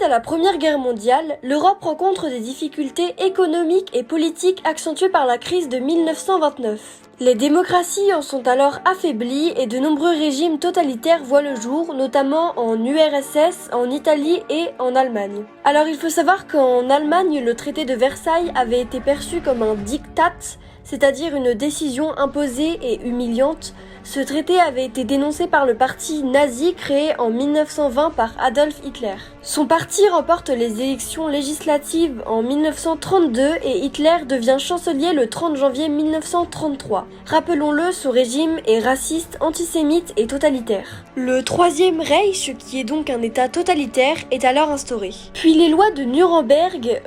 à la Première Guerre mondiale, l'Europe rencontre des difficultés économiques et politiques accentuées par la crise de 1929. Les démocraties en sont alors affaiblies et de nombreux régimes totalitaires voient le jour, notamment en URSS, en Italie et en Allemagne. Alors il faut savoir qu'en Allemagne, le traité de Versailles avait été perçu comme un diktat, c'est-à-dire une décision imposée et humiliante. Ce traité avait été dénoncé par le parti nazi créé en 1920 par Adolf Hitler. Son parti remporte les élections législatives en 1932 et Hitler devient chancelier le 30 janvier 1933. Rappelons-le, ce régime est raciste, antisémite et totalitaire. Le Troisième Reich, qui est donc un État totalitaire, est alors instauré. Puis les lois de Nuremberg,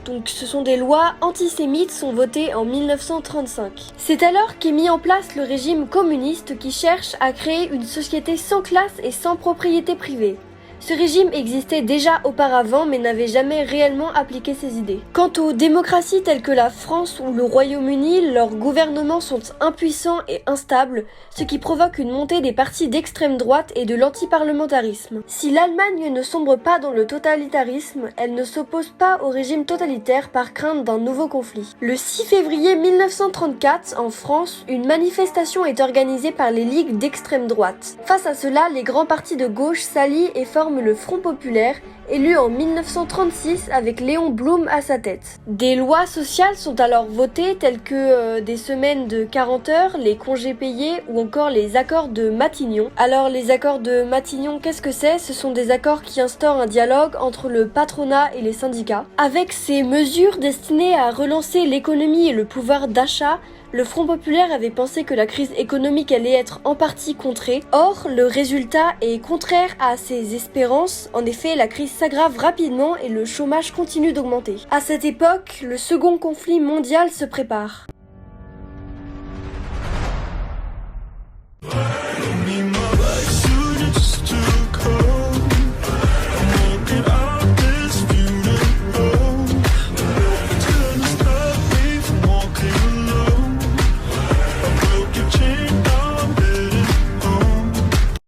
donc ce sont des lois antisémites, sont votées en 1935. C'est alors qu'est mis en place le régime communiste qui cherche à créer une société sans classe et sans propriété privée. Ce régime existait déjà auparavant mais n'avait jamais réellement appliqué ses idées. Quant aux démocraties telles que la France ou le Royaume-Uni, leurs gouvernements sont impuissants et instables, ce qui provoque une montée des partis d'extrême droite et de l'antiparlementarisme. Si l'Allemagne ne sombre pas dans le totalitarisme, elle ne s'oppose pas au régime totalitaire par crainte d'un nouveau conflit. Le 6 février 1934, en France, une manifestation est organisée par les ligues d'extrême droite. Face à cela, les grands partis de gauche s'allient et forment le Front populaire, élu en 1936 avec Léon Blum à sa tête. Des lois sociales sont alors votées telles que des semaines de 40 heures, les congés payés ou encore les accords de Matignon. Alors les accords de Matignon, qu'est-ce que c'est ? Ce sont des accords qui instaurent un dialogue entre le patronat et les syndicats. Avec ces mesures destinées à relancer l'économie et le pouvoir d'achat, le Front populaire avait pensé que la crise économique allait être en partie contrée. Or, le résultat est contraire à ses espérances. En effet, la crise s'aggrave rapidement et le chômage continue d'augmenter. À cette époque, le second conflit mondial se prépare.